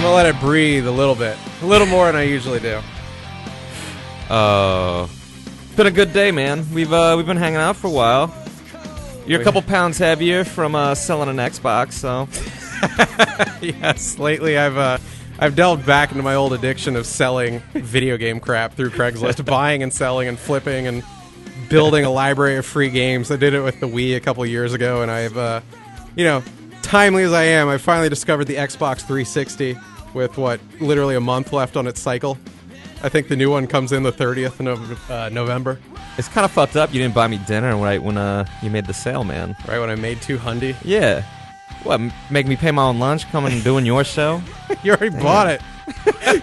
gonna let it breathe a little bit. A little more than I usually do. It's been a good day, man. We've been hanging out for a while. You're a couple pounds heavier from selling an Xbox, so. Yes, lately I've delved back into my old addiction of selling video game crap through Craigslist, buying and selling and flipping and building a library of free games. I did it with the Wii a couple years ago, and I've, timely as I am, I finally discovered the Xbox 360 with, literally a month left on its cycle. I think the new one comes in the 30th of November. It's kind of fucked up. You didn't buy me dinner right when you made the sale, man. Right when I made $200. Yeah. What, make me pay my own lunch coming and doing your show? You already bought it.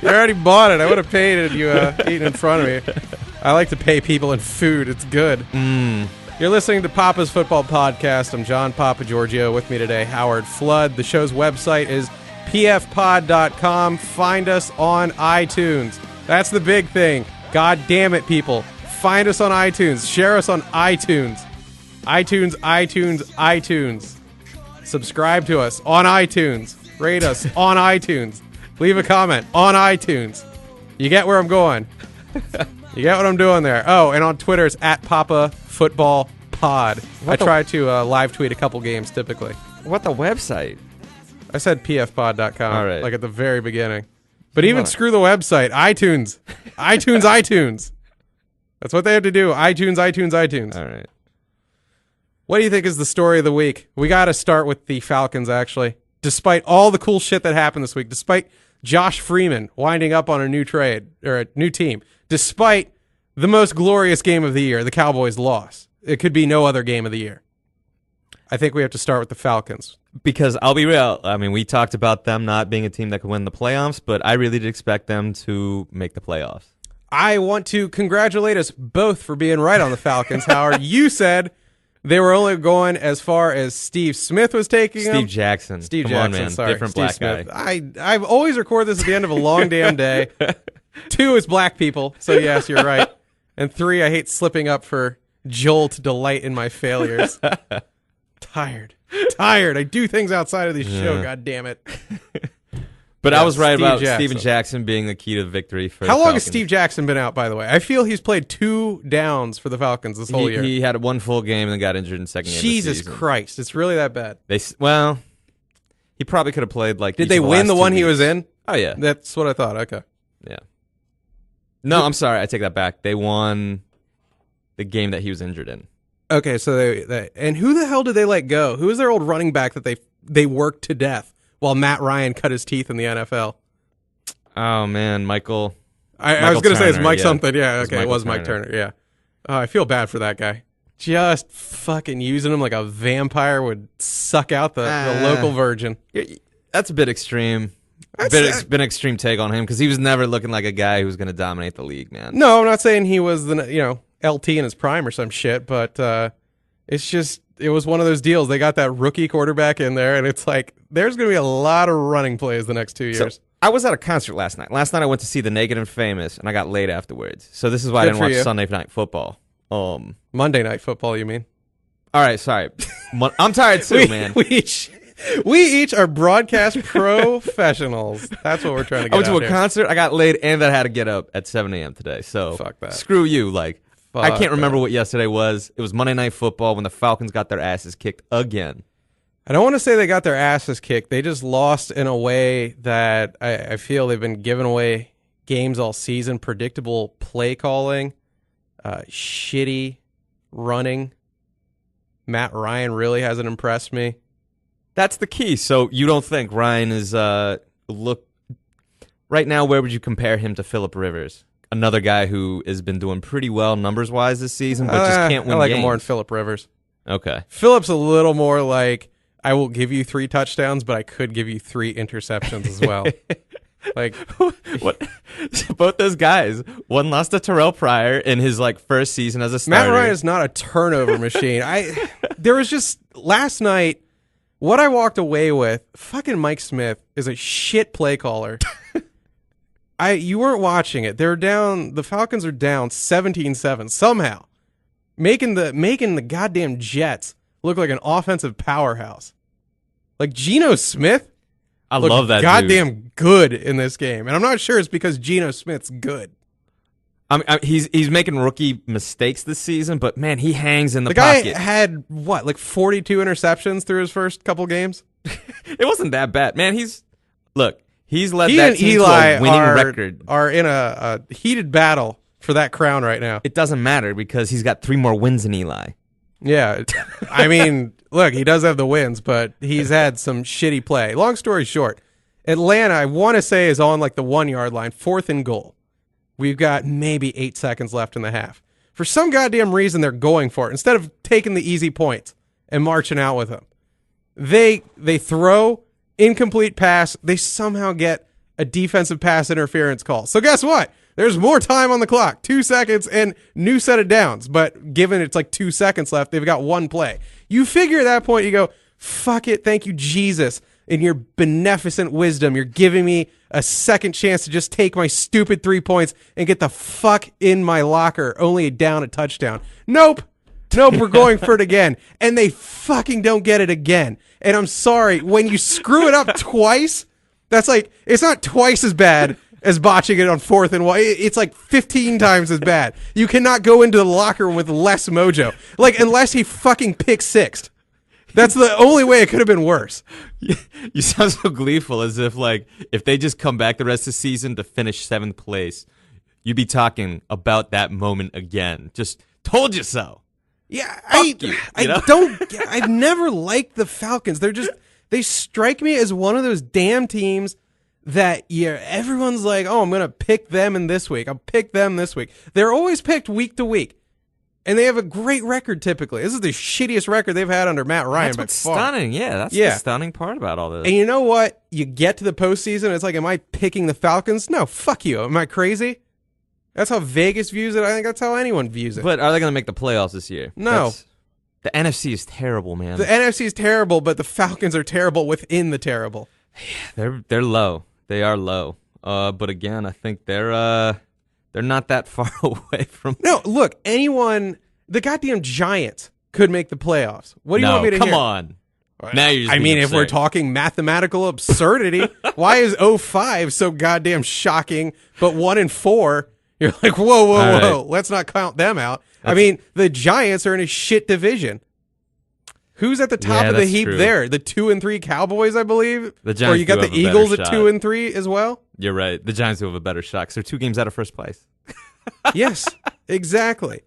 You already bought it. I would have paid it you eating in front of me. I like to pay people in food. It's good. You're listening to Papa's Football Podcast. I'm John Papa Giorgio. With me today, Howard Flood. The show's website is pfpod.com. Find us on iTunes. That's the big thing. God damn it, people. Find us on iTunes. Share us on iTunes. iTunes. Subscribe to us on iTunes. Rate us on iTunes. Leave a comment on iTunes. You get where I'm going. You get what I'm doing there. Oh, and on Twitter, it's @PapaFootballPod. I try to live tweet a couple games typically. What the website? I said pfpod.com, all right. Like at the very beginning. But even screw the website. iTunes. iTunes. That's what they have to do. iTunes. All right. What do you think is the story of the week? We got to start with the Falcons, actually. Despite all the cool shit that happened this week, despite Josh Freeman winding up on a new trade, or a new team, despite the most glorious game of the year, the Cowboys' loss. It could be no other game of the year. I think we have to start with the Falcons. Because I'll be real, I mean, we talked about them not being a team that could win the playoffs, but I really did expect them to make the playoffs. I want to congratulate us both for being right on the Falcons, Howard. You said they were only going as far as Steve Smith was taking them. Steve Jackson. Come on, man. Sorry. Different Steve black Smith. guy. I've always recorded this at the end of a long damn day. 2 is black people, so yes, you're right. And 3, I hate slipping up for Joel to delight in my failures. Tired. I do things outside of the show, god damn it. But I was right about Jackson. Steven Jackson being the key to victory for How the long Falcons. has Steve Jackson been out, by the way? I feel he's played 2 downs for the Falcons this whole year. He had 1 full game and then got injured in the second game Jesus of the season. Christ, it's really that bad. He probably could have played like. Did they win the one he was in? Oh yeah, that's what I thought. Okay. Yeah. No, I'm sorry. I take that back. They won the game that he was injured in. Okay, so they and who the hell did they let go? Who was their old running back that they worked to death while Matt Ryan cut his teeth in the NFL? Oh man, Michael. I was going to say it's Mike yeah. something. Yeah, okay, it was Mike Turner. Yeah. Oh, I feel bad for that guy. Just fucking using him like a vampire would suck out the local virgin. That's a bit extreme. Been an extreme take on him because he was never looking like a guy who was going to dominate the league, man. No, I'm not saying he was the LT in his prime or some shit, but it's just it was one of those deals. They got that rookie quarterback in there, and it's like there's going to be a lot of running plays the next 2 years. So, I was at a concert last night. Last night I went to see The Naked and Famous, and I got late afterwards. So this is why I didn't watch Sunday Night Football. Monday Night Football, you mean? All right, sorry. I'm tired too, man. We each are broadcast professionals. That's what we're trying to get. I went to a concert. I got late, and I had to get up at 7 a.m. today. So fuck that. Screw you. I can't remember that. what yesterday was. It was Monday Night Football when the Falcons got their asses kicked again. I don't want to say they got their asses kicked. They just lost in a way that I feel they've been giving away games all season. Predictable play calling, shitty running. Matt Ryan really hasn't impressed me. That's the key. So you don't think Ryan is look right now? Where would you compare him to Phillip Rivers? Another guy who has been doing pretty well numbers-wise this season, but just can't win I like games. him more than Phillip Rivers. Okay. Phillip's a little more like, I will give you 3 touchdowns, but I could give you 3 interceptions as well. What? Both those guys. One lost to Terrell Pryor in his first season as a starter. Matt Ryan is not a turnover machine. There was just last night, what I walked away with, fucking Mike Smith is a shit play caller. You weren't watching it. They're down. The Falcons are down 17-7 somehow, making the goddamn Jets look like an offensive powerhouse. Like Geno Smith. I looked love that dude. goddamn good in this game. And I'm not sure it's because Geno Smith's good. He's making rookie mistakes this season, but man, he hangs in the guy pocket. had, 42 interceptions through his first couple games? It wasn't that bad. Man, he's led He that and team Eli to a winning record. are in a heated battle for that crown right now. It doesn't matter because he's got 3 more wins than Eli. Yeah. I mean, look, he does have the wins, but he's had some shitty play. Long story short, Atlanta, I want to say, is on like the 1-yard line, 4th and goal. We've got maybe 8 seconds left in the half. For some goddamn reason, they're going for it. Instead of taking the easy points and marching out with them, they throw, incomplete pass. They somehow get a defensive pass interference call. So guess what? There's more time on the clock. 2 seconds and new set of downs. But given it's like 2 seconds left, they've got one play. You figure at that point, you go, fuck it, thank you, Jesus. In your beneficent wisdom, you're giving me a second chance to just take my stupid 3 points and get the fuck in my locker, only down a touchdown. Nope, we're going for it again. And they fucking don't get it again. And I'm sorry, when you screw it up twice, that's like, it's not twice as bad as botching it on 4th and 1. It's like 15 times as bad. You cannot go into the locker room with less mojo. Like, unless he fucking pick sixed. That's the only way it could have been worse. You sound so gleeful, as if if they just come back the rest of the season to finish 7th place, you'd be talking about that moment again. Just told you so. Yeah, I've never liked the Falcons. They strike me as one of those damn teams that everyone's like, oh, I'm going to pick them in this week. I'll pick them this week. They're always picked week to week. And they have a great record typically. This is the shittiest record they've had under Matt Ryan. That's what's stunning. Yeah, that's the stunning part about all this. And you know what? You get to the postseason, it's like, am I picking the Falcons? No, fuck you. Am I crazy? That's how Vegas views it. I think that's how anyone views it. But are they going to make the playoffs this year? No. The NFC is terrible, man. The NFC is terrible, but the Falcons are terrible within the terrible. They're low. They are low. But again, I think they're not that far away from. No, look, the goddamn Giants could make the playoffs. What do you want me to come hear? on. Now you're just if we're talking mathematical absurdity, why is 0-5 so goddamn shocking, but 1-4, you're like, whoa, right. Let's not count them out. The Giants are in a shit division. Who's at the top of the heap there? The 2-3 Cowboys, I believe? The Giants, or you got the Eagles at 2-3 as well? You're right. The Giants do have a better shot because they're 2 games out of first place. Yes, exactly.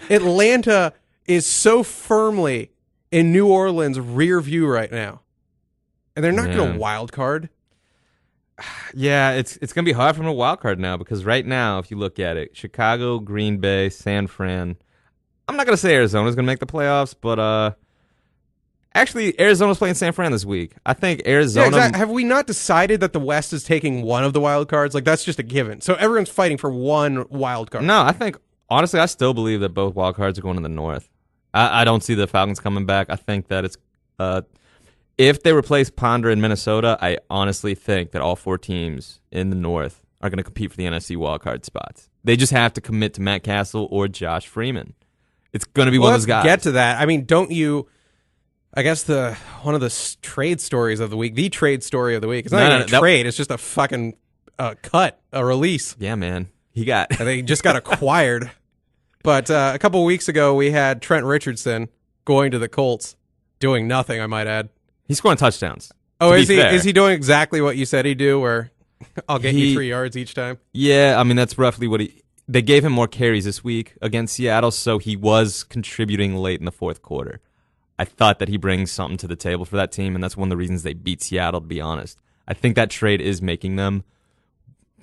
Atlanta is so firmly in New Orleans' rear view right now. And they're not going to wild card. Yeah, it's going to be hard from a wild card now because right now, if you look at it, Chicago, Green Bay, San Fran. I'm not going to say Arizona's going to make the playoffs, but actually, Arizona's playing San Fran this week. I think Arizona. Yeah, exactly. Have we not decided that the West is taking one of the wild cards? Like, that's just a given. So everyone's fighting for one wild card. No, I think, honestly, I still believe that both wild cards are going to the North. I don't see the Falcons coming back. I think that it's. If they replace Ponder in Minnesota, I honestly think that all 4 teams in the North are going to compete for the NFC wildcard spots. They just have to commit to Matt Castle or Josh Freeman. It's going to be one of those guys. Let's get to that. I mean, don't you... I guess one of the trade stories of the week, the trade story of the week, it's not even a trade, it's just a fucking cut, a release. Yeah, man. And they just got acquired. But a couple weeks ago, we had Trent Richardson going to the Colts, doing nothing, I might add. He's scoring touchdowns. Oh, is he? Is he doing exactly what you said he'd do, where I'll get you 3 yards each time? Yeah, I mean, that's roughly what they gave him more carries this week against Seattle, so he was contributing late in the 4th quarter. I thought that he brings something to the table for that team, and that's one of the reasons they beat Seattle, to be honest. I think that trade is making them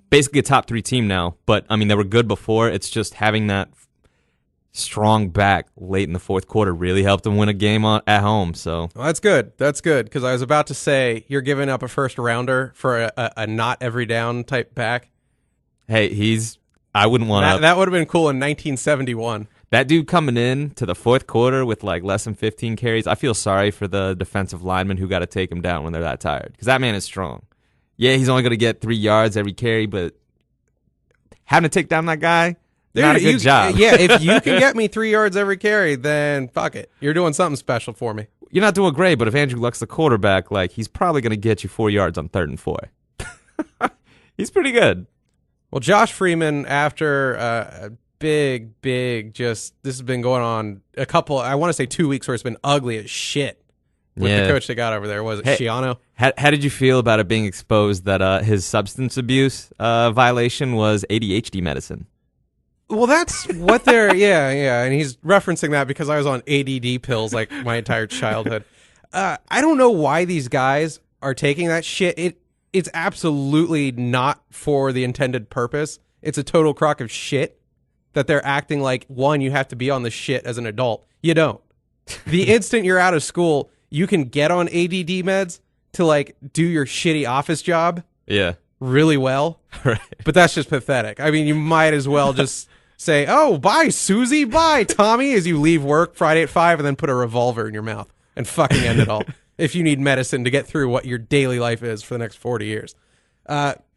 basically a top 3 team now, but, I mean, they were good before. It's just having that strong back late in the 4th quarter really helped them win a game at home. So well, that's good. That's good, because I was about to say you're giving up a first rounder for a not every down type back. Hey, I wouldn't want to. That would have been cool in 1971. That dude coming in to the 4th quarter with like less than 15 carries, I feel sorry for the defensive linemen who got to take him down when they're that tired, because that man is strong. Yeah, he's only going to get 3 yards every carry, but having to take down that guy, not a good job. Yeah, if you can get me 3 yards every carry, then fuck it. You're doing something special for me. you're not doing great, but if Andrew Luck's the quarterback, like, he's probably going to get you 4 yards on 3rd and 4. He's pretty good. Well, Josh Freeman, after a big, this has been going on I want to say 2 weeks where it's been ugly as shit with the coach they got over there. Was it Shiano? How did you feel about it being exposed that his substance abuse violation was ADHD medicine? Well, that's what they're, yeah. And he's referencing that because I was on ADD pills like my entire childhood. I don't know why these guys are taking that shit. It's absolutely not for the intended purpose. It's a total crock of shit that they're acting like, one, you have to be on the shit as an adult. You don't. The instant you're out of school, you can get on ADD meds to like do your shitty office job. Yeah. Really well. Right. But that's just pathetic. I mean, you might as well just say, oh, bye, Susie, bye, Tommy, as you leave work Friday at 5 and then put a revolver in your mouth and fucking end it all. If you need medicine to get through what your daily life is for the next 40 years.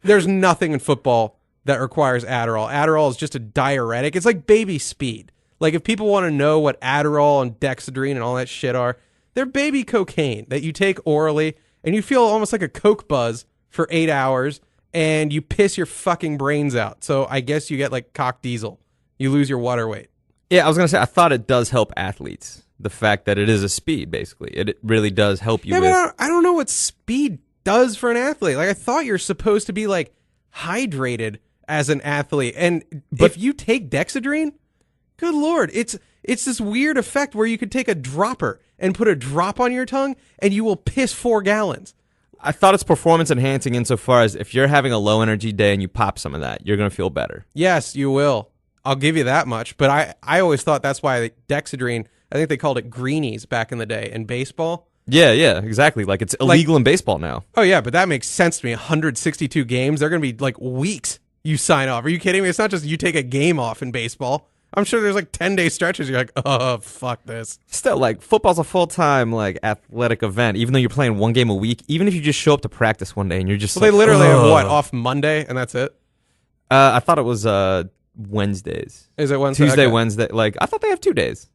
There's nothing in football that requires Adderall. Adderall is just a diuretic. It's like baby speed. Like if people want to know what Adderall and Dexedrine and all that shit are, they're baby cocaine that you take orally and you feel almost like a Coke buzz for 8 hours and you piss your fucking brains out. So I guess you get like cock diesel. You lose your water weight. Yeah, I was going to say, I thought it does help athletes. The fact that it is a speed, basically. It really does help you with... But I don't know what speed does for an athlete. Like, I thought you're supposed to be, like, hydrated as an athlete. And if you take Dexedrine, good Lord, it's this weird effect where you could take a dropper and put a drop on your tongue and you will piss 4 gallons. I thought it's performance enhancing insofar as if you're having a low energy day and you pop some of that, you're going to feel better. Yes, you will. I'll give you that much. But I always thought that's why Dexedrine... I think they called it greenies back in the day in baseball. Yeah, exactly. Like it's illegal in baseball now. Oh, yeah, but that makes sense to me. 162 games, they're going to be like weeks you sign off. Are you kidding me? It's not just you take a game off in baseball. I'm sure there's like 10-day stretches. You're like, oh, fuck this. Still, like football's a full-time like athletic event. Even though you're playing 1 game a week, even if you just show up to practice one day and you're just they literally have what, off Monday and that's it? I thought it was Wednesdays. Is it Wednesday? Tuesday, okay. Wednesday. Like I thought they have 2 days.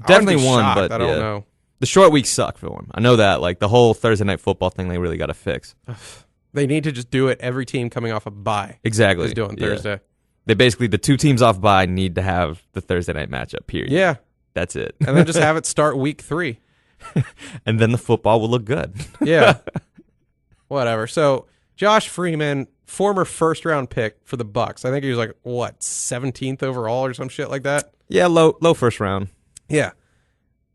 Definitely one, shocked. but I don't know. The short weeks suck for them. I know that. Like the whole Thursday night football thing, they really got to fix. They need to just do it. Every team coming off a bye exactly is doing Thursday. They basically, the 2 teams off bye need to have the Thursday night matchup. Period. Yeah, that's it. And then just have it start week 3, and then the football will look good. Yeah, whatever. So Josh Freeman, former first-round pick for the Bucks. I think he was like what 17th overall or some shit like that. Yeah, low first round. Yeah.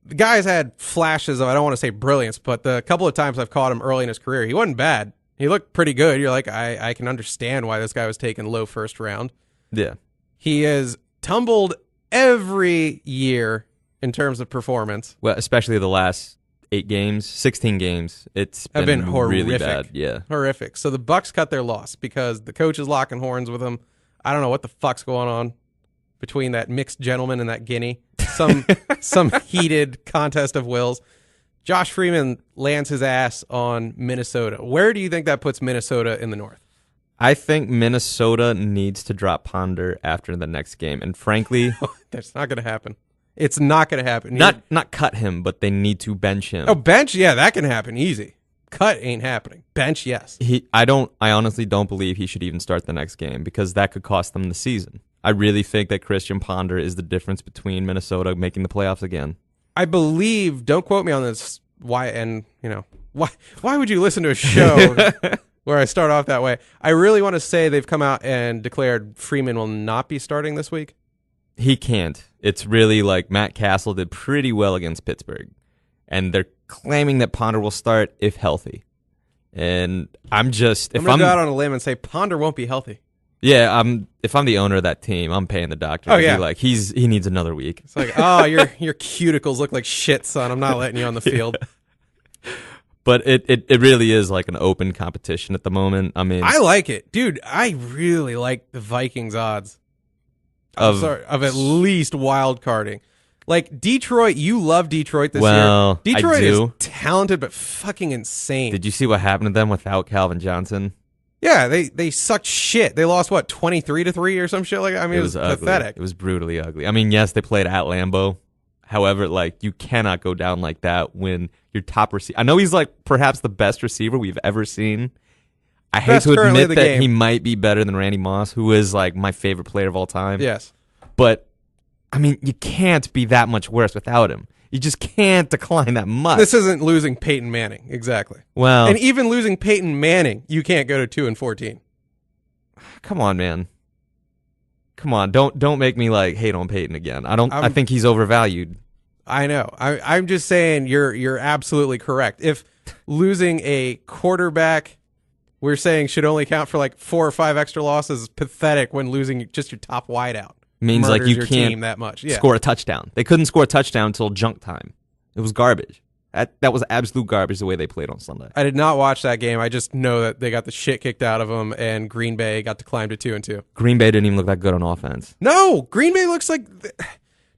The guy's had flashes of, I don't want to say brilliance, but the couple of times I've caught him early in his career, he wasn't bad. He looked pretty good. You're like, I can understand why this guy was taken low first round. Yeah. He has tumbled every year in terms of performance. Well, especially the last 8 games, 16 games. It's been horrific. Really bad. Yeah. Horrific. So the Bucks cut their loss because the coach is locking horns with him. I don't know what the fuck's going on between that mixed gentleman and that guinea. Some heated contest of wills. Josh Freeman lands his ass on Minnesota. Where do you think that puts Minnesota in the North? I think Minnesota needs to drop Ponder after the next game. And frankly... That's not going to happen. It's not going to happen. Not cut him, but they need to bench him. Oh, bench? Yeah, that can happen easy. Cut ain't happening. Bench, yes. I honestly don't believe he should even start the next game because that could cost them the season. I really think that Christian Ponder is the difference between Minnesota making the playoffs again. I believe, don't quote me on this, why would you listen to a show where I start off that way? I really want to say they've come out and declared Freeman will not be starting this week. He can't. It's really like Matt Castle did pretty well against Pittsburgh. And they're claiming that Ponder will start if healthy. And I'm going to go out on a limb and say Ponder won't be healthy. Yeah, if I'm the owner of that team, I'm paying the doctor. Oh, yeah. Like he needs another week. It's like, oh, your cuticles look like shit, son. I'm not letting you on the field. But it really is like an open competition at the moment. I mean, I like it. Dude, I really like the Vikings odds of at least wild carding. Like Detroit, you love Detroit this year. Detroit is talented but fucking insane. Did you see what happened to them without Calvin Johnson? Yeah, they sucked shit. They lost, 23-3 or some shit like that? I mean, it was ugly. pathetic. It was brutally ugly. I mean, yes, they played at Lambeau. However, like, you cannot go down like that when your top receiver. I know he's like perhaps the best receiver we've ever seen. I hate Best to currently admit in the that game. he might be better than Randy Moss, who is like my favorite player of all time. Yes. But I mean, you can't be that much worse without him. You just can't decline that much. This isn't losing Peyton Manning, exactly. Well, And even losing Peyton Manning, you can't go to 2-14. come on, man. Come on, don't make me like hate on Peyton again. I think he's overvalued. I know. I'm just saying you're absolutely correct. If losing a quarterback, we're saying should only count for like 4 or 5 extra losses, is pathetic when losing just your top wideout. Means like Murders you your can't team that much. Yeah. score a touchdown. They couldn't score a touchdown until junk time. It was garbage. That was absolute garbage the way they played on Sunday. I did not watch that game. I just know that they got the shit kicked out of them, and Green Bay got to climb to 2-2. Green Bay didn't even look that good on offense. No, Green Bay looks like...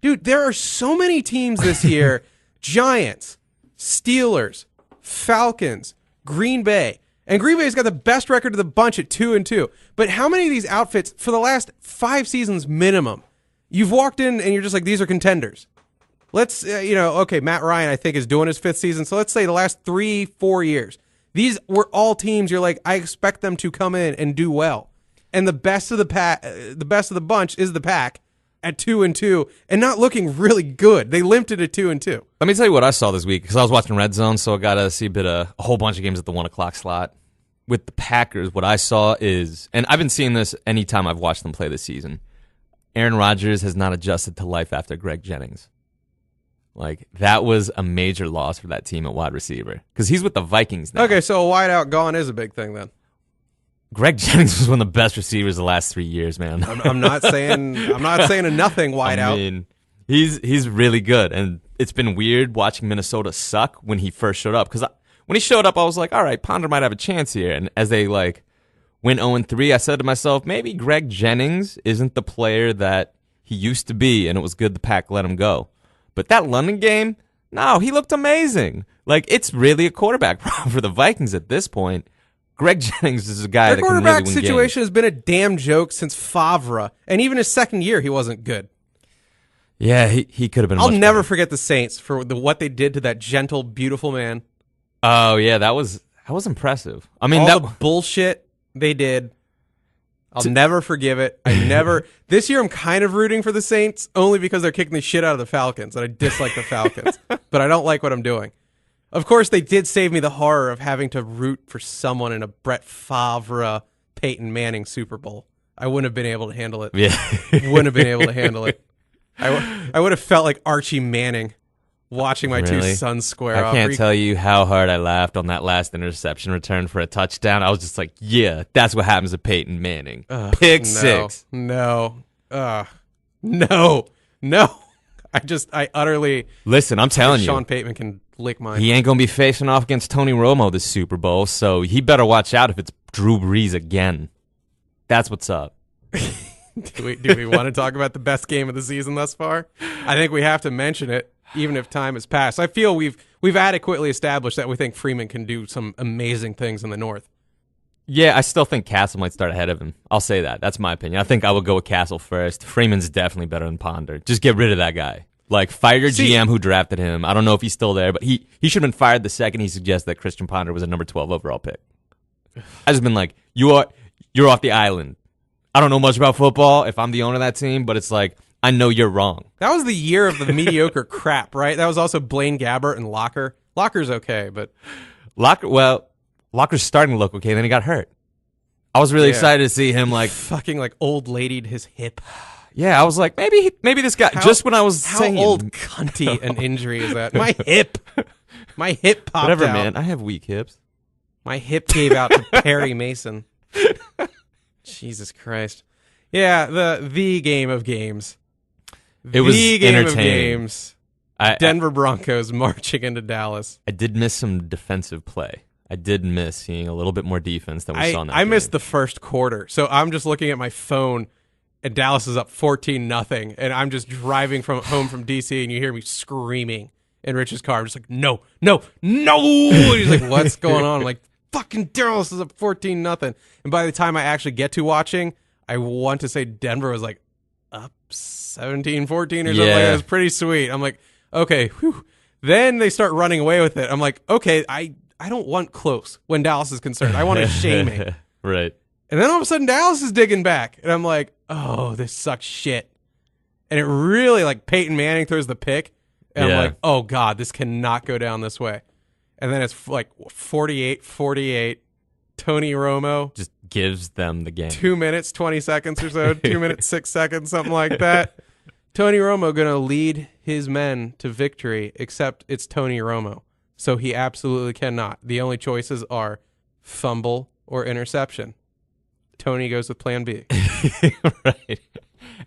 Dude, there are so many teams this year. Giants, Steelers, Falcons, Green Bay. And Green Bay's got the best record of the bunch at 2-2. But how many of these outfits, for the last 5 seasons minimum, you've walked in and you're just like, these are contenders. Let's, okay, Matt Ryan, I think, is doing his 5th season. So let's say the last 3-4 years. These were all teams you're like, I expect them to come in and do well. And the best of the bunch is the pack at 2-2 and not looking really good. They limped it at 2-2. Let me tell you what I saw this week, because I was watching Red Zone, so I got to see a whole bunch of games at the 1 o'clock slot. With the Packers, what I saw is, and I've been seeing this anytime I've watched them play this season, Aaron Rodgers has not adjusted to life after Greg Jennings. Like, that was a major loss for that team at wide receiver, because he's with the Vikings now. Okay, so a wideout gone is a big thing then. Greg Jennings was one of the best receivers the last 3 years, man. I'm not saying a nothing wideout. I mean, he's really good, and it's been weird watching Minnesota suck when he first showed up, because when he showed up, I was like, all right, Ponder might have a chance here. And as they went 0-3, I said to myself, maybe Greg Jennings isn't the player that he used to be, and it was good the Pack let him go. But that London game, no, he looked amazing. Like, it's really a quarterback problem for the Vikings at this point. Greg Jennings is a guy that can really win games. Their quarterback situation has been a damn joke since Favre, and even his second year, he wasn't good. Yeah, he could have been. I'll much never better. forget the Saints for what they did to that gentle, beautiful man. Oh yeah, that was impressive. I mean, all the bullshit they did. I'll never forgive it. This year I'm kind of rooting for the Saints only because they're kicking the shit out of the Falcons, and I dislike the Falcons. But I don't like what I'm doing. Of course, they did save me the horror of having to root for someone in a Brett Favre, Peyton Manning Super Bowl. I wouldn't have been able to handle it. Yeah, wouldn't have been able to handle it. I would have felt like Archie Manning watching my two sons square off. I can't tell you how hard I laughed on that last interception return for a touchdown. I was just like, yeah, that's what happens to Peyton Manning. Pick six. No. I utterly... Listen, I'm telling you. Sean Payton can lick mine. He ain't going to be facing off against Tony Romo this Super Bowl, so he better watch out if it's Drew Brees again. That's what's up. Do we want to talk about the best game of the season thus far? I think we have to mention it, even if time has passed. I feel we've adequately established that we think Freeman can do some amazing things in the North. Yeah, I still think Castle might start ahead of him. I'll say that. That's my opinion. I think I would go with Castle first. Freeman's definitely better than Ponder. Just get rid of that guy. Like, fire your GM who drafted him. I don't know if he's still there, but he should have been fired the second he suggested that Christian Ponder was a number 12 overall pick. I just been like, you're off the island. I don't know much about football if I'm the owner of that team, but it's like, I know you're wrong. That was the year of the mediocre crap, right? That was also Blaine Gabbert and Locker. Locker's okay, but... Locker's starting to look okay, then he got hurt. I was really excited to see him fucking old lady'd his hip. Yeah, I was like, maybe this guy, just when I was saying... How old cunty an injury is that? My hip popped Whatever, out. man. I have weak hips. My hip gave out to Perry Mason. Jesus Christ. Yeah, the game of games. It was the game entertaining. of games. Denver Broncos marching into Dallas. I did miss some defensive play. I did miss seeing a little bit more defense than we saw in that game. missed the first quarter. So I'm just looking at my phone, and Dallas is up 14-0, and I'm just driving home from D.C., and you hear me screaming in Rich's car. I'm just like, no. And he's like, what's going on? I'm like, fucking Dallas is up 14-0. And by the time I actually get to watching, I want to say Denver was up 17-14 or something. Like that. It was pretty sweet. I'm like, okay, whew. Then they start running away with it. I'm like, okay, I don't want close when Dallas is concerned. I want a shaming. Right. And then all of a sudden Dallas is digging back. And I'm like, oh, this sucks shit. And it really, like, Peyton Manning throws the pick. And I'm like, oh, God, this cannot go down this way. And then it's like 48-48. Tony Romo Just gives them the game. 2 minutes, 20 seconds or so. 2 minutes, 6 seconds, something like that. Tony Romo going to lead his men to victory, except it's Tony Romo. So he absolutely cannot. The only choices are fumble or interception. Tony goes with plan B. Right.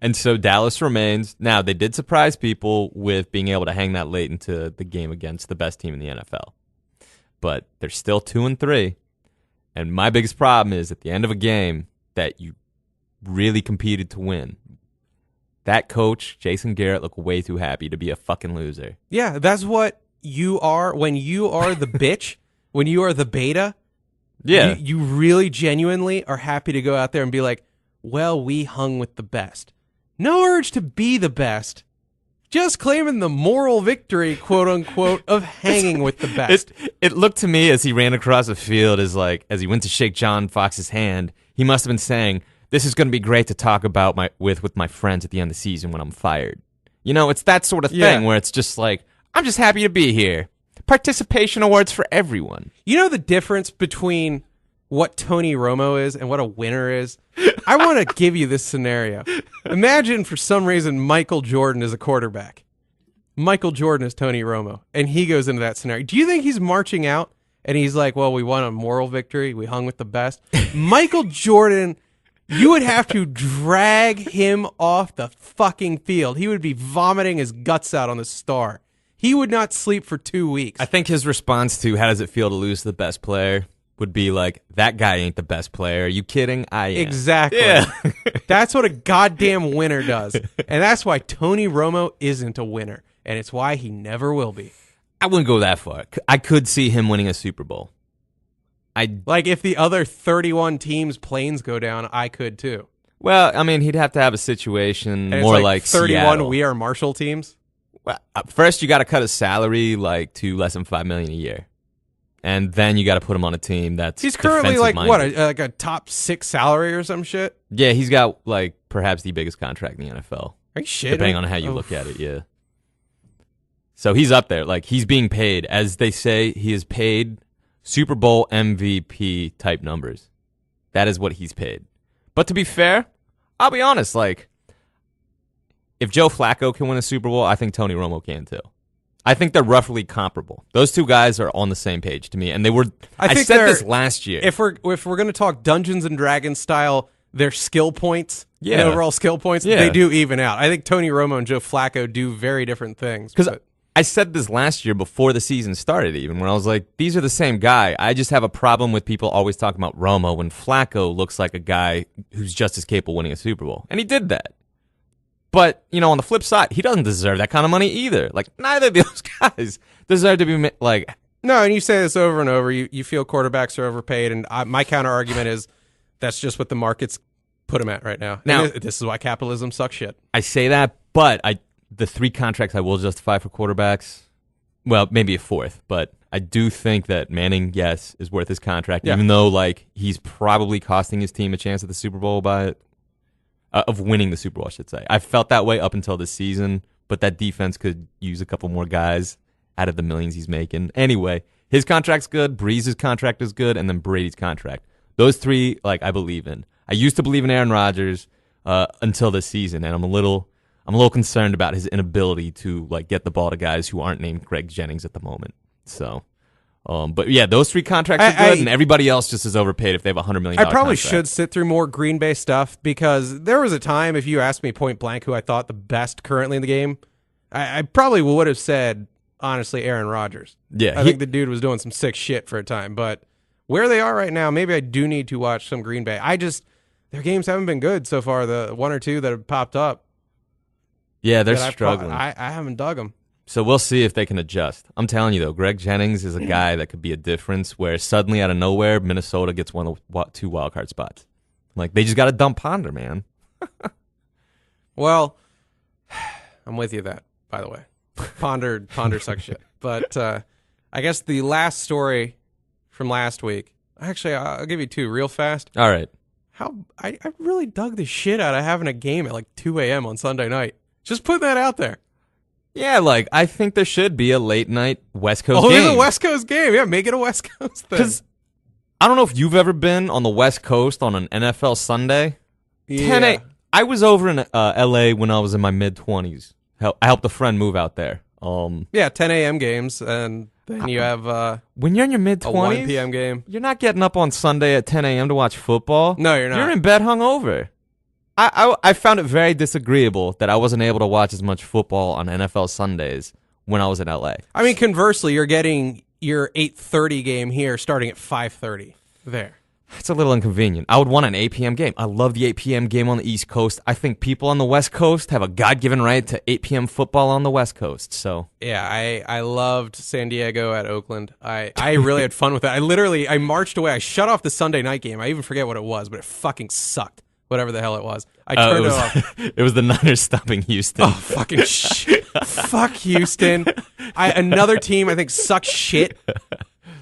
And so Dallas remains. Now, they did surprise people with being able to hang that late into the game against the best team in the NFL. But they're still 2-3. And my biggest problem is at the end of a game that you really competed to win. That coach, Jason Garrett, looked way too happy to be a fucking loser. Yeah, that's what you are when you are the bitch, when you are the beta. Yeah. You really genuinely are happy to go out there and be like, well, we hung with the best. No urge to be the best. Just claiming the moral victory, quote unquote, of hanging with the best. It looked to me as he ran across the field as he went to shake John Fox's hand, he must have been saying, this is going to be great to talk about with my friends at the end of the season when I'm fired. You know, it's that sort of thing where it's just like, I'm just happy to be here. Participation awards for everyone. You know the difference between what Tony Romo is and what a winner is? I want to give you this scenario. Imagine for some reason Michael Jordan is a quarterback. Michael Jordan is Tony Romo, and he goes into that scenario. Do you think he's marching out and he's like, well, we won a moral victory. We hung with the best. Michael Jordan, you would have to drag him off the fucking field. He would be vomiting his guts out on the star. He would not sleep for 2 weeks. I think his response to how does it feel to lose to the best player would be like, that guy ain't the best player. Are you kidding? I am. Exactly. Yeah. That's what a goddamn winner does. And that's why Tony Romo isn't a winner. And it's why he never will be. I wouldn't go that far. I could see him winning a Super Bowl. Like if the other 31 teams' planes go down, I could too. Well, I mean, he'd have to have a situation and more it's like 31 Seattle. We Are Marshall teams. Well, first, you got to cut his salary to less than $5 million a year. And then you got to put him on a team that's he's currently like defensive-minded. what, like a top 6 salary or some shit. Yeah, he's got like perhaps the biggest contract in the NFL. Are you shitting? Depending on how you look at it, yeah. So he's up there. Like he's being paid, as they say, he is paid Super Bowl MVP type numbers. That is what he's paid. But to be fair, I'll be honest. Like if Joe Flacco can win a Super Bowl, I think Tony Romo can too. I think they're roughly comparable. Those two guys are on the same page to me, and they were. I said this last year. If we're going to talk Dungeons and Dragons style, their skill points, and overall skill points, they do even out. I think Tony Romo and Joe Flacco do very different things. Because I said this last year before the season started, even when I was like, these are the same guy. I just have a problem with people always talking about Romo when Flacco looks like a guy who's just as capable of winning a Super Bowl, and he did that. But, you know, on the flip side, he doesn't deserve that kind of money either. Like, neither of those guys deserve to be, like... No, and you say this over and over. You feel quarterbacks are overpaid, and my counter-argument is that's just what the market's put them at right now. And this is why capitalism sucks shit. I say that, but the 3 contracts I will justify for quarterbacks, well, maybe a 4th, but I do think that Manning, yes, is worth his contract, even though, like, he's probably costing his team a chance at the Super Bowl by it. Of winning the Super Bowl, I should say. I felt that way up until this season, but that defense could use a couple more guys out of the millions he's making. Anyway, his contract's good, Breeze's contract is good, and then Brady's contract. Those 3, like, I believe in. I used to believe in Aaron Rodgers until this season, and I'm a little concerned about his inability to like get the ball to guys who aren't named Greg Jennings at the moment. So. But yeah, those 3 contracts are good, and everybody else just is overpaid if they have $100 million. I probably contract. should sit through more Green Bay stuff because there was a time, if you asked me point blank who I thought the best currently in the game, I probably would have said, honestly, Aaron Rodgers. Yeah. I think the dude was doing some sick shit for a time. But where they are right now, maybe I do need to watch some Green Bay. Their games haven't been good so far, the 1 or 2 that have popped up. Yeah, they're struggling. I haven't dug them. So we'll see if they can adjust. I'm telling you, though, Greg Jennings is a guy that could be a difference where suddenly out of nowhere, Minnesota gets 1 of 2 wildcard spots. Like, they just got to dump Ponder, man. Well, I'm with you by the way. Ponder sucks shit. But I guess the last story from last week. Actually, I'll give you two real fast. All right. I really dug the shit out of having a game at like 2 a.m. on Sunday night. Just put that out there. Yeah, like, I think there should be a late night West Coast game. game. Oh, a West Coast game. Yeah, make it a West Coast thing. Because I don't know if you've ever been on the West Coast on an NFL Sunday. Yeah. I was over in L.A. when I was in my mid-20s. I helped a friend move out there. Yeah, 10 a.m. games, and then you have when you're in your mid-20s, a 1 p.m. game. You're not getting up on Sunday at 10 a.m. to watch football. No, you're not. You're in bed hungover. I found it very disagreeable that I wasn't able to watch as much football on NFL Sundays when I was in L.A. I mean, conversely, you're getting your 8:30 game here starting at 5:30 there. It's a little inconvenient. I would want an 8 p.m. game. I love the 8 p.m. game on the East Coast. I think people on the West Coast have a God-given right to 8 p.m. football on the West Coast. So yeah, I loved San Diego at Oakland. I really had fun with that. I marched away. I shut off the Sunday night game. I even forget what it was, but it fucking sucked. Whatever the hell it was. I turned it off. It was the Niners stopping Houston. Oh, fucking shit. Fuck Houston. Another team I think sucks shit.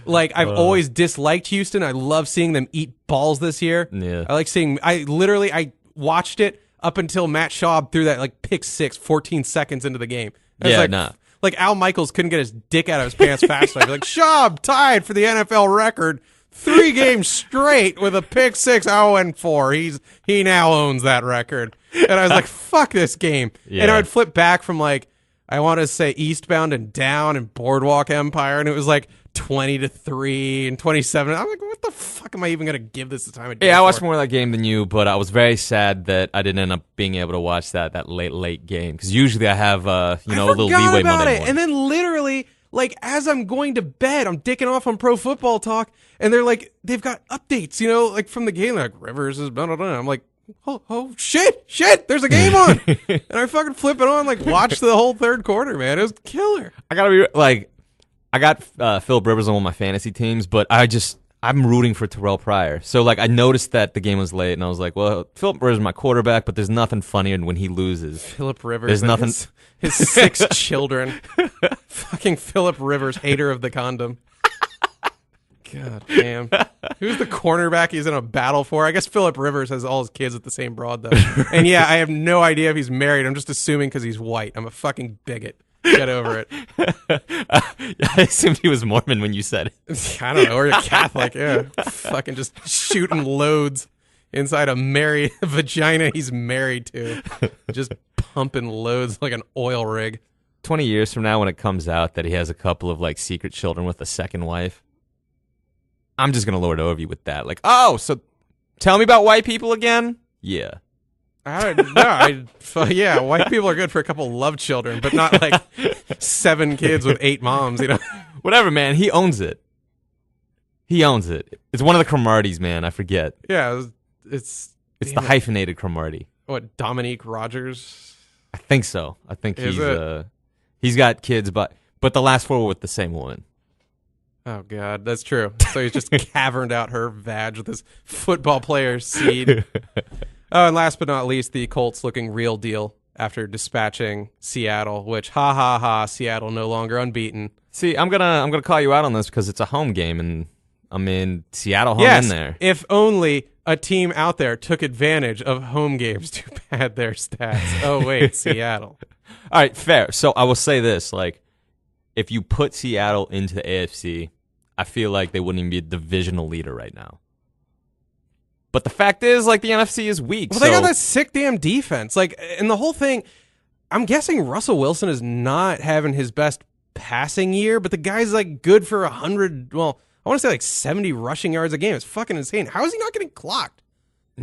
Like, I've always disliked Houston. I love seeing them eat balls this year. Yeah. I watched it up until Matt Schaub threw that, like, pick six 14 seconds into the game. Like, Al Michaels couldn't get his dick out of his pants fast enough. Like, Schaub tied for the NFL record 3 games straight with a pick six 0-4. He now owns that record. And I was like, fuck this game. Yeah. And I would flip back from, like, I want to say Eastbound and Down and Boardwalk Empire, and it was like 20-3 and 27. I'm like, what the fuck am I even going to give this the time of day? Yeah, I watched more of that game than you, but I was very sad that I didn't end up being able to watch that late game. Because usually I have a little leeway Monday morning. And then literally, like, as I'm going to bed, I'm dicking off on Pro Football Talk, and they've got updates, like from the game, like Rivers is blah, blah, blah. I'm like, oh shit, there's a game on. And I fucking flip it on, like, watch the whole third quarter, man. It was killer. I gotta be like, I got Philip Rivers on one of my fantasy teams, but I'm rooting for Terrell Pryor. So, like, I noticed that the game was late, and I was like, well, Philip Rivers is my quarterback, but there's nothing funnier than when he loses. Philip Rivers. There's nothing. His 6 children. Fucking Philip Rivers, hater of the condom. God damn. Who's the cornerback he's in a battle for? I guess Philip Rivers has all his kids with the same broad, though. And yeah, I have no idea if he's married. I'm just assuming because he's white. I'm a fucking bigot. Get over it. I assumed he was Mormon when you said it. I don't know. Or a Catholic. Yeah. Fucking just shooting loads inside a vagina he's married to. Just pumping loads like an oil rig. 20 years from now when it comes out that he has a couple of, like, secret children with a second wife, I'm just going to lord over you with that. Like, oh, so tell me about white people again? Yeah. Yeah, white people are good for a couple love children, but not like 7 kids with 8 moms, Whatever, man. He owns it. It's one of the Cromarties, man. I forget. Yeah, it's the hyphenated Cromartie. What, Dominique Rogers? I think so. I think he's got kids, but the last 4 were with the same woman. Oh, God, that's true. So he's just caverned out her vag with his football player seed. Oh, and last but not least, the Colts looking real deal after dispatching Seattle, which, Seattle no longer unbeaten. See, I'm gonna call you out on this because it's a home game, and I mean, Seattle hung in there. If only a team out there took advantage of home games to pad their stats. Oh, wait, Seattle. All right, fair. So I will say this, like, if you put Seattle into the AFC, I feel like they wouldn't even be a divisional leader right now. But the fact is, like, the NFC is weak. Well, they got that sick damn defense. Like, and the whole thing, I'm guessing Russell Wilson is not having his best passing year, but the guy's, like, good for 100, well, I want to say, like, 70 rushing yards a game. It's fucking insane. How is he not getting clocked?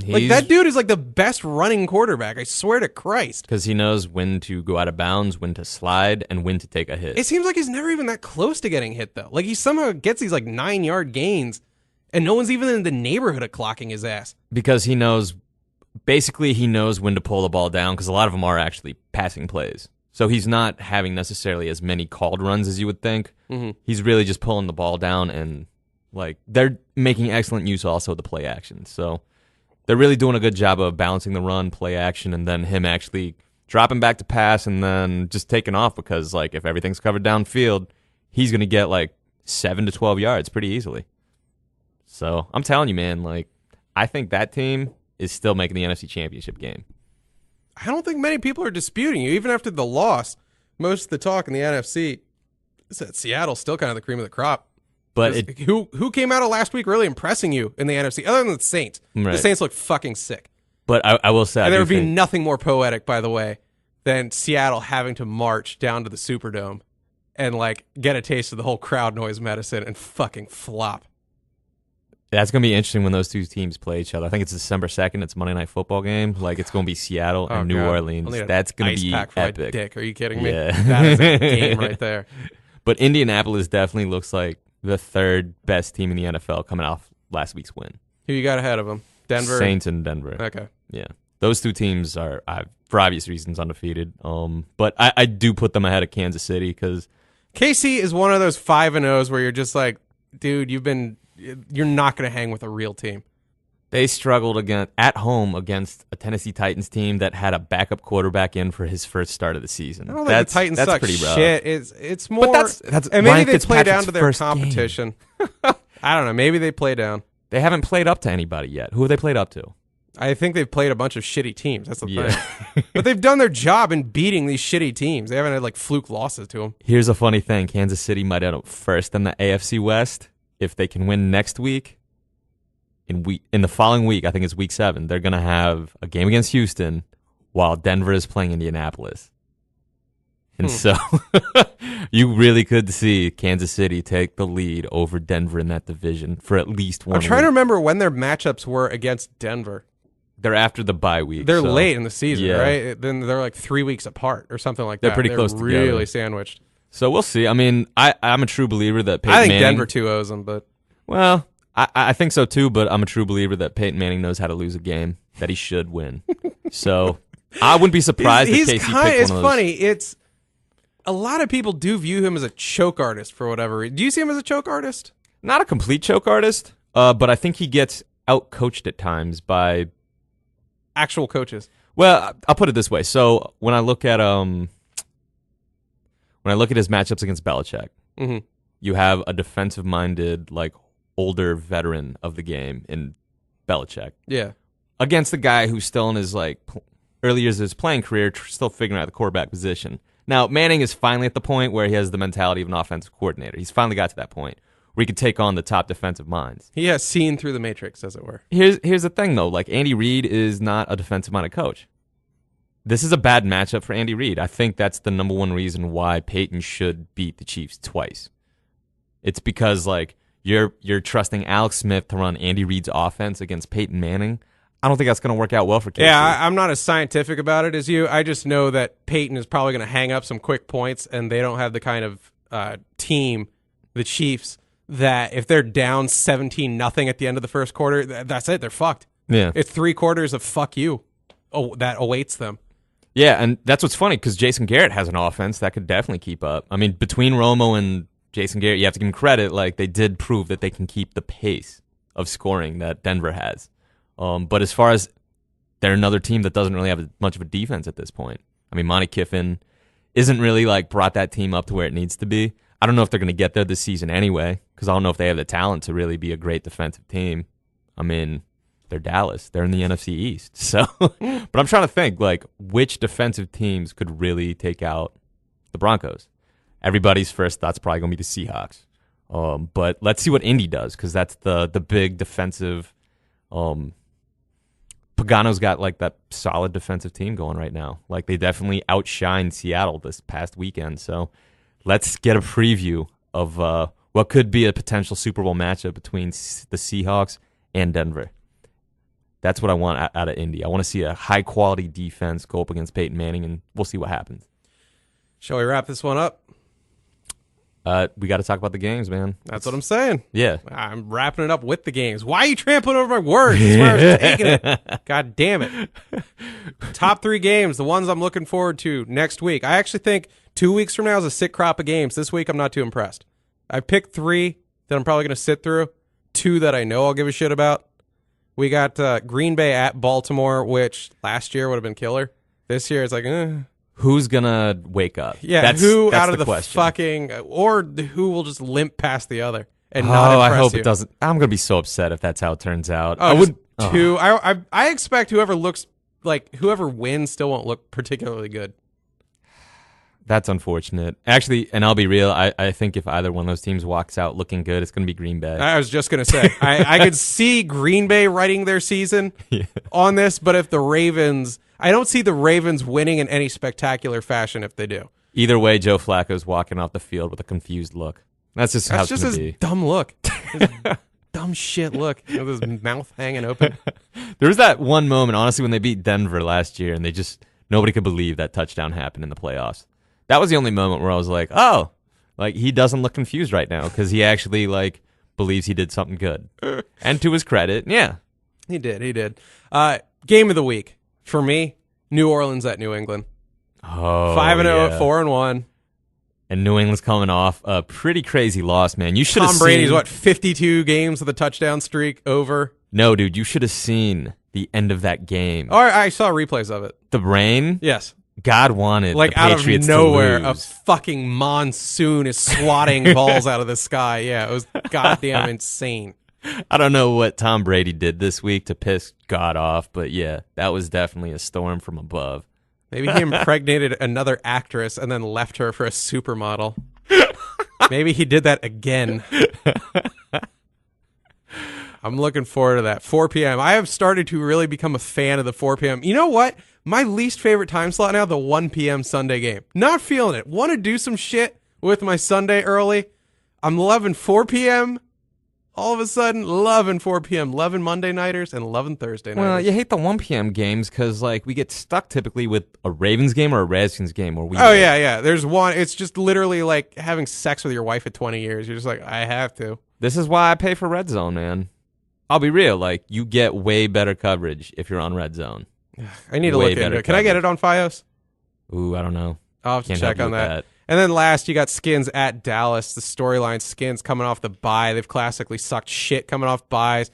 Like, that dude is, like, the best running quarterback. I swear to Christ. Because he knows when to go out of bounds, when to slide, and when to take a hit. It seems like he's never even that close to getting hit, though. Like, he somehow gets these, like, 9-yard gains, and no one's even in the neighborhood of clocking his ass. Because he knows when to pull the ball down, because a lot of them are actually passing plays. So he's not having necessarily as many called runs as you would think. Mm-hmm. He's really just pulling the ball down, and, like, they're making excellent use also of the play action. So they're really doing a good job of balancing the run, play action, and then him actually dropping back to pass and then just taking off because, like, if everything's covered downfield, he's going to get, like, 7 to 12 yards pretty easily. So I'm telling you, man, like, I think that team is still making the NFC Championship game. I don't think many people are disputing you. Even after the loss, most of the talk in the NFC is that Seattle's still kind of the cream of the crop. But who came out of last week really impressing you in the NFC, other than the Saints? Right. The Saints look fucking sick. But I will say, and there would be nothing more poetic, by the way, than Seattle having to march down to the Superdome and like get a taste of the whole crowd noise medicine and fucking flop. That's going to be interesting when those two teams play each other. I think it's December 2nd. It's a Monday Night Football game. Like, it's going to be Seattle and New Orleans. That's going to be pack for epic. my dick. Are you kidding me? Yeah. That is a game right there. But Indianapolis definitely looks like the third best team in the NFL coming off last week's win. Who you got ahead of them? Denver? Saints and Denver. Okay. Yeah. Those two teams are, for obvious reasons, undefeated. But I do put them ahead of Kansas City because KC is one of those 5-0s where you're just like, dude, you're not going to hang with a real team. they struggled at home against a Tennessee Titans team that had a backup quarterback in for his first start of the season. I don't think the Titans suck pretty rough. shit. It's more, But that's and maybe Ryan they play down Fitzpatrick's to their first competition. I don't know. Maybe they play down. They haven't played up to anybody yet. Who have they played up to? I think they've played a bunch of shitty teams. That's the Yeah. thing. But they've done their job in beating these shitty teams. They haven't had like fluke losses to them. Here's a funny thing. Kansas City might end up first in the AFC West. If they can win next week, in the following week, I think it's week 7, they're going to have a game against Houston while Denver is playing Indianapolis. And so you really could see Kansas City take the lead over Denver in that division for at least one I'm trying week. to remember when their matchups were against Denver. They're after the bye week. They're so, late in the season, yeah. right? Then they're like 3 weeks apart or something like that. They're pretty close together. Really sandwiched. So we'll see. I mean, I'm a true believer that Peyton I think Manning, Denver 2-0s them, but well, I think so too, but I'm a true believer that Peyton Manning knows how to lose a game that he should win. So I wouldn't be surprised if Casey picked one of those. It's funny. It's a lot of people do view him as a choke artist for whatever reason. Do you see him as a choke artist? Not a complete choke artist, but I think he gets out-coached at times by Actual coaches. Well, I'll put it this way. So when I look at his matchups against Belichick, you have a defensive-minded, like older veteran of the game in Belichick. Yeah. Against the guy who's still in his like early years of his playing career, still figuring out the quarterback position. Now Manning is finally at the point where he has the mentality of an offensive coordinator. He's finally got to that point where he can take on the top defensive minds. He has seen through the matrix, as it were. Here's the thing, though. Like, Andy Reid is not a defensive-minded coach. This is a bad matchup for Andy Reid. I think that's the number one reason why Peyton should beat the Chiefs twice. It's because, like, you're trusting Alex Smith to run Andy Reid's offense against Peyton Manning. I don't think that's going to work out well for KC. Yeah, I'm not as scientific about it as you. I just know that Peyton is probably going to hang up some quick points, and they don't have the kind of team, the Chiefs, that if they're down 17-0 at the end of the first quarter, that's it. They're fucked. Yeah. It's 3 quarters of fuck you that awaits them. Yeah, and that's what's funny because Jason Garrett has an offense that could definitely keep up. I mean, between Romo and Jason Garrett, you have to give them credit. Like, they did prove that they can keep the pace of scoring that Denver has. But as far as they're another team that doesn't really have much of a defense at this point. I mean, Monty Kiffin isn't really like brought that team up to where it needs to be. I don't know if they're going to get there this season anyway, because I don't know if they have the talent to really be a great defensive team. I mean, they're Dallas. They're in the NFC East. So, but I'm trying to think, like, which defensive teams could really take out the Broncos? Everybody's first thought's probably going to be the Seahawks. But let's see what Indy does, because that's the big defensive. Pagano's got, like, that solid defensive team going right now. Like, they definitely outshined Seattle this past weekend. So, let's get a preview of what could be a potential Super Bowl matchup between the Seahawks and Denver. That's what I want out of Indy. I want to see a high-quality defense go up against Peyton Manning, and we'll see what happens. Shall we wrap this one up? We got to talk about the games, man. That's what I'm saying. Yeah. I'm wrapping it up with the games. Why are you trampling over my words? That's where I was taking it. God damn it. Top 3 games, the ones I'm looking forward to next week. I actually think 2 weeks from now is a sick crop of games. This week, I'm not too impressed. I picked 3 that I'm probably going to sit through, 2 that I know I'll give a shit about. We got Green Bay at Baltimore, which last year would have been killer. This year, it's like, Who's gonna wake up? yeah, that's out of the question. fucking, or who will just limp past the other and Oh, not impress I hope you. it doesn't. I'm gonna be so upset if that's how it turns out. Oh, I would. two. I expect whoever wins still won't look particularly good. That's unfortunate. Actually, and I'll be real, I think if either one of those teams walks out looking good, it's going to be Green Bay. I was just going to say, I could see Green Bay writing their season on this, but if the Ravens, I don't see the Ravens winning in any spectacular fashion if they do. Either way, Joe Flacco's walking off the field with a confused look. That's just how it's going to be. Dumb look. His dumb shit look with his mouth hanging open. There was that one moment, honestly, when they beat Denver last year, and nobody could believe that touchdown happened in the playoffs. That was the only moment where I was like, oh, like he doesn't look confused right now because he actually like believes he did something good. And to his credit, yeah. He did. Game of the week for me, New Orleans at New England. Oh, 5-0 at 4-1. And New England's coming off a pretty crazy loss, man. You should have seen. Tom Brady's 52 games with a touchdown streak over. No, dude, you should have seen the end of that game. Oh, I saw replays of it. The rain? Yes. God wanted like the out Patriots of nowhere, to a lose. fucking monsoon is swatting balls out of the sky. Yeah, it was goddamn insane. I don't know what Tom Brady did this week to piss God off, but yeah, that was definitely a storm from above. Maybe he impregnated another actress and then left her for a supermodel. Maybe he did that again. I'm looking forward to that. 4 p.m. I have started to really become a fan of the 4 p.m. You know what? My least favorite time slot now, the 1 p.m. Sunday game. Not feeling it. Want to do some shit with my Sunday early. I'm loving 4 p.m. All of a sudden, loving 4 p.m. Loving Monday nighters and loving Thursday nighters. Well, you hate the 1 p.m. games because like we get stuck typically with a Ravens game or a Redskins game. Yeah. There's one. It's just literally like having sex with your wife at 20 years. You're just like, I have to. This is why I pay for Red Zone, man. I'll be real. Like you get way better coverage if you're on Red Zone. I need to look into it. Can I get it on Fios? Ooh, I don't know. I'll have to Can't check help on you with that. And then last, you got Skins at Dallas. The storyline, Skins coming off the bye. They've classically sucked shit coming off byes.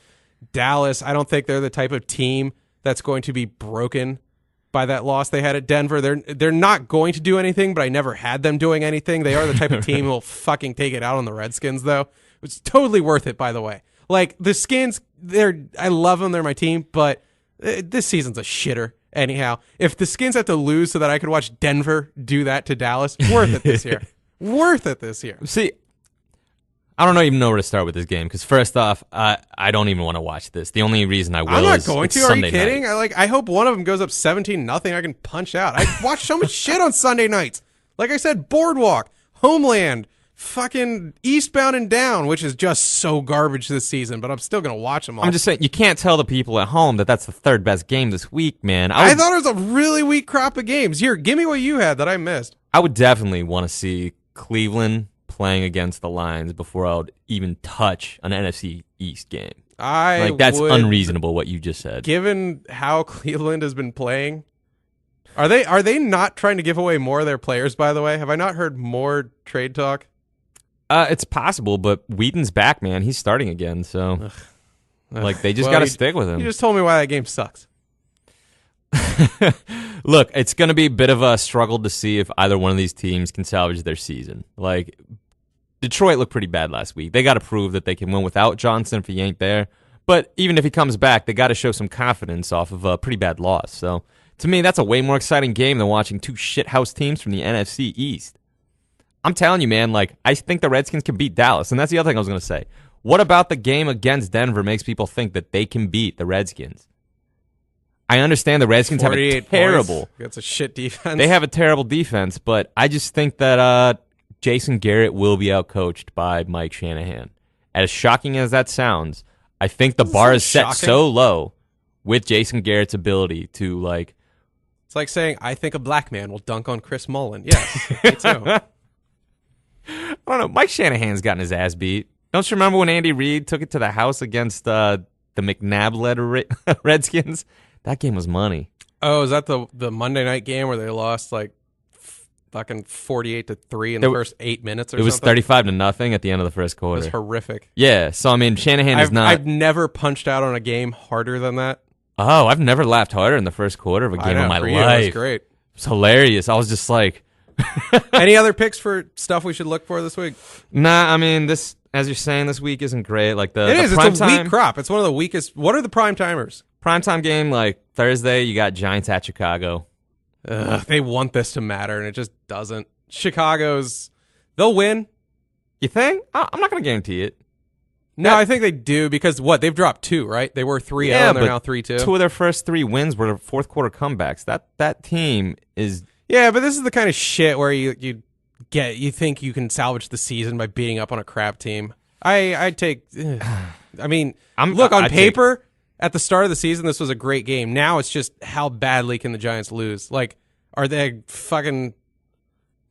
Dallas, I don't think they're the type of team that's going to be broken by that loss they had at Denver. They're not going to do anything, but I never had them doing anything. They are the type of team who will fucking take it out on the Redskins, though. It's totally worth it, by the way. Like, the Skins, I love them. They're my team, but this season's a shitter. Anyhow, if the Skins have to lose so that I could watch Denver do that to Dallas, worth it this year. Worth it this year. See, I don't even know where to start with this game because first off, I don't even want to watch this. The only reason I will I'm not is going it's to. Are Sunday you kidding? night. I hope one of them goes up 17-0. I can punch out. I watch so much shit on Sunday nights. Like I said, Boardwalk, Homeland, fucking Eastbound and Down, which is just so garbage this season, but I'm still going to watch them all. I'm just saying, you can't tell the people at home that that's the third best game this week, man. I thought it was a really weak crop of games. Here, give me what you had that I missed. I would definitely want to see Cleveland playing against the Lions before I would even touch an NFC East game. That's unreasonable what you just said. Given how Cleveland has been playing, are they not trying to give away more of their players, by the way? Have I not heard more trade talk? It's possible, but Whedon's back, man. He's starting again, so they just got to stick with him. You just told me why that game sucks. Look, it's going to be a bit of a struggle to see if either one of these teams can salvage their season. Like, Detroit looked pretty bad last week. They got to prove that they can win without Johnson if he ain't there. But even if he comes back, they got to show some confidence off of a pretty bad loss. So, to me, that's a way more exciting game than watching two shithouse teams from the NFC East. I'm telling you, man, I think the Redskins can beat Dallas. And that's the other thing I was going to say. What about the game against Denver makes people think that they can beat the Redskins? I understand the Redskins have a terrible... It's a shit defense. They have a terrible defense, but I just think that Jason Garrett will be outcoached by Mike Shanahan. As shocking as that sounds, I think the bar is set so low with Jason Garrett's ability to, It's like saying, I think a black man will dunk on Chris Mullen. Yes, me too. I don't know. Mike Shanahan's gotten his ass beat. Don't you remember when Andy Reid took it to the house against the McNabb-led Redskins? That game was money. Oh, is that the Monday night game where they lost fucking 48-3 in the first 8 minutes or something? It was 35-0 at the end of the first quarter. It was horrific. Yeah, so I mean, Shanahan is not... I've never punched out on a game harder than that. Oh, I've never laughed harder in the first quarter of a game of my for you, life. it was great. It's hilarious. I was just like, Any other picks for stuff we should look for this week? nah. I mean, this, as you're saying, this week isn't great. Like It is. It's a weak crop. It's one of the weakest. What are the prime timers? primetime game, like Thursday. You got Giants at Chicago. They want this to matter, and it just doesn't. They'll win. You think? I'm not going to guarantee it. No, I think they do because they've dropped 2, right? They were 3-0 and they're now 3-2. 2 of their first 3 wins were fourth quarter comebacks. That team is. Yeah, but this is the kind of shit where you think you can salvage the season by beating up on a crap team. I take. I mean, on paper at the start of the season, this was a great game. Now it's just how badly can the Giants lose? Like, are they fucking?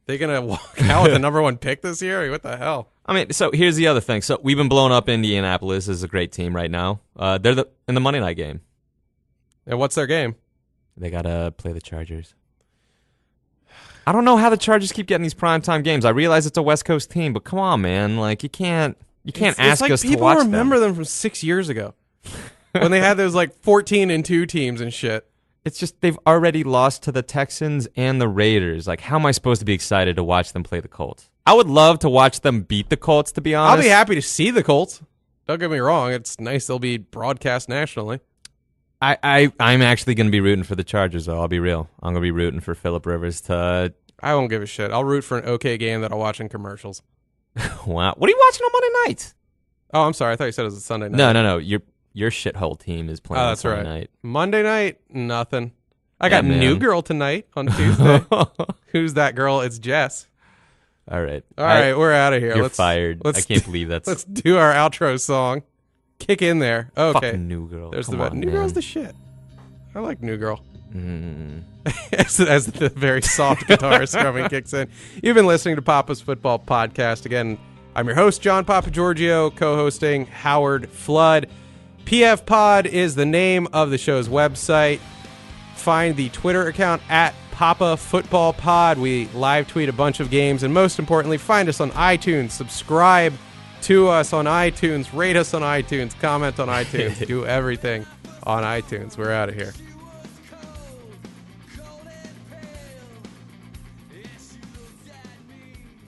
They gonna walk out with the number 1 pick this year? I mean, what the hell? I mean, so here's the other thing. So we've been blowing up Indianapolis as a great team right now. They're in the Monday night game. And what's their game? They gotta play the Chargers. I don't know how the Chargers keep getting these primetime games. I realize it's a West Coast team, but come on, man. Like you can't ask like us to watch people remember them from 6 years ago when they had those like 14-2 teams and shit. It's just they've already lost to the Texans and the Raiders. Like, how am I supposed to be excited to watch them play the Colts? I would love to watch them beat the Colts, to be honest. I'll be happy to see the Colts. Don't get me wrong. It's nice they'll be broadcast nationally. I'm actually going to be rooting for the Chargers, though. I'll be real. I'm going to be rooting for Phillip Rivers to... I won't give a shit. I'll root for an okay game that I'll watch in commercials. Wow. What are you watching on Monday night? Oh, I'm sorry. I thought you said it was a Sunday night. No. Your shithole team is playing on Sunday night. Monday night, nothing. I got New Girl tonight on Tuesday. Who's that girl? It's Jess. All right. All right, we're out of here. You're fired. I can't believe that's... Let's do our outro song. Kick in there. Okay. Fucking New Girl. New Girl's the shit. I like New Girl. As the very soft guitar strumming kicks in. You've been listening to Papa's Football Podcast. Again, I'm your host, John Papagiorgio, co-hosting Howard Flood. PF Pod is the name of the show's website. Find the Twitter account at Papa Football Pod. We live tweet a bunch of games, and most importantly, find us on iTunes. Subscribe to us on iTunes. Rate us on iTunes. Comment on iTunes. Do everything on iTunes. We're out of here.